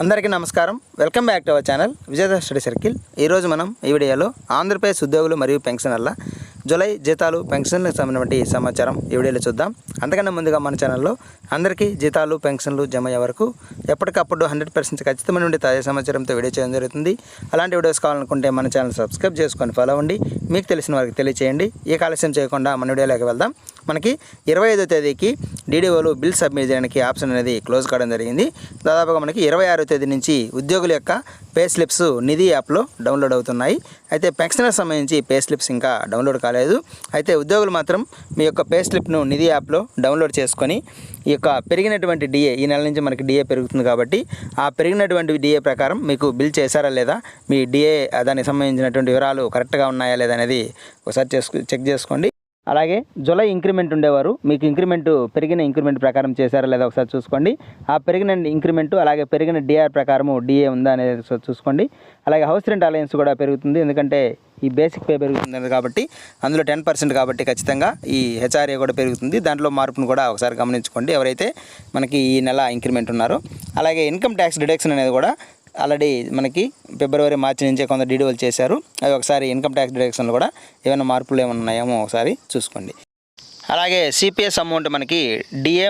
అందరికీ నమస్కారం. Welcome back to our channel విజేత స్టడీ సర్కిల్. ఈరోజు మనం ఈ వీడియోలో ఆంధ్రప్రదేశ్ ఉద్యోగులు మరియు పెన్షనర్ల జూలై జీతాలు పెన్షన్లకు సంబంధించిన సమాచారం ఈ వీడియోలో చూద్దాం. అంతకన్నా ముందుగా మన ఛానల్లో అందరికీ జీతాలు పెన్షన్లు జమ అయ్యే వరకు ఎప్పటికప్పుడు 100% ఖచ్చితమైన తాజా సమాచారంతో వీడియో చేయడం జరుగుతుంది. అలాంటి వీడియోస్ కావాలనుకుంటే మన ఛానల్ సబ్స్క్రైబ్ చేసుకొని ఫాలో అవ్వండి. మీకు తెలిసిన వారికి తెలియచేయండి. ఏ ఆలస్యం చేయకుండా మన వీడియోలోకి వెళ్దాం. మనకి 25వ తేదీకి డీడీఓలు బిల్ సబ్మిట్ చేయడానికి ఆప్షన్ అనేది క్లోజ్ కావడం జరిగింది. దాదాపుగా మనకి 26వ తేదీ నుంచి ఉద్యోగుల యొక్క పే స్లిప్స్ నిధి యాప్లో డౌన్లోడ్ అవుతున్నాయి. అయితే పెన్షనర్ సంబంధించి పే స్లిప్స్ ఇంకా డౌన్లోడ్ కాలేదు. అయితే ఉద్యోగులు మాత్రం మీ యొక్క పే స్లిప్ను నిధి యాప్లో డౌన్లోడ్ చేసుకొని ఈ యొక్క పెరిగినటువంటి డిఏ, ఈ నెల నుంచి మనకి డిఏ పెరుగుతుంది కాబట్టి ఆ పెరిగినటువంటి డిఏ ప్రకారం మీకు బిల్ చేశారా లేదా, మీ డిఏ దానికి సంబంధించినటువంటి వివరాలు కరెక్ట్గా ఉన్నాయా లేదా అనేది ఒకసారి చెక్ చేసుకోండి. అలాగే జూలై ఇంక్రిమెంట్ ఉండేవారు మీకు పెరిగిన ఇంక్రిమెంట్ ప్రకారం చేశారా లేదా ఒకసారి చూసుకోండి. ఆ పెరిగిన ఇంక్రిమెంటు అలాగే పెరిగిన డిఆర్ ప్రకారము డిఏ ఉందా అనేది చూసుకోండి. అలాగే హౌస్ రెంట్ అలయన్స్ కూడా పెరుగుతుంది, ఎందుకంటే ఈ బేసిక్ పే పెరుగుతుంది కాబట్టి అందులో 10% కాబట్టి ఖచ్చితంగా ఈ హెచ్ఆర్ఏ కూడా పెరుగుతుంది. దాంట్లో మార్పును కూడా ఒకసారి గమనించుకోండి ఎవరైతే మనకి ఈ నెల ఇంక్రిమెంట్ ఉన్నారో. అలాగే ఇన్కమ్ ట్యాక్స్ డిడక్షన్ అనేది కూడా ఆల్రెడీ మనకి ఫిబ్రవరి మార్చి నుంచే కొంత డీడీఓలు చేశారు. అవి ఒకసారి ఇన్కమ్ ట్యాక్స్ డిడక్షన్లో కూడా ఏమైనా మార్పులు ఏమైనా ఉన్నాయేమో ఒకసారి చూసుకోండి. అలాగే సిపిఎస్ అమౌంట్ మనకి డిఏ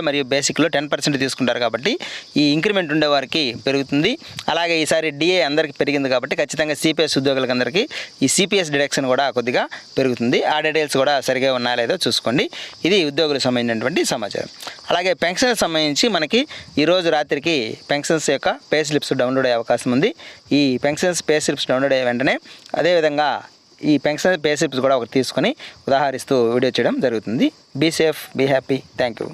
మరియు బేసిక్లో 10% తీసుకుంటారు కాబట్టి ఈ ఇంక్రిమెంట్ ఉండే వారికి పెరుగుతుంది. అలాగే ఈసారి డిఏ అందరికీ పెరిగింది కాబట్టి ఖచ్చితంగా సిపిఎస్ ఉద్యోగులకు అందరికీ ఈ సిపిఎస్ డిడక్షన్ కూడా కొద్దిగా పెరుగుతుంది. ఆ డీటెయిల్స్ కూడా సరిగా ఉన్నాయా లేదో చూసుకోండి. ఇది ఉద్యోగులకు సంబంధించినటువంటి సమాచారం. అలాగే పెన్షన్ సంబంధించి మనకి ఈరోజు రాత్రికి పెన్షన్స్ యొక్క పే స్లిప్స్ డౌన్లోడ్ అయ్యే అవకాశం ఉంది. ఈ పెన్షన్స్ పే స్లిప్స్ డౌన్లోడ్ అయ్యే వెంటనే అదేవిధంగా ఈ పెన్షన్ పే స్లిప్స్ కూడా ఒకటి తీసుకొని ఉదాహరిస్తూ వీడియో చేయడం జరుగుతుంది. Be safe, be happy. Thank you.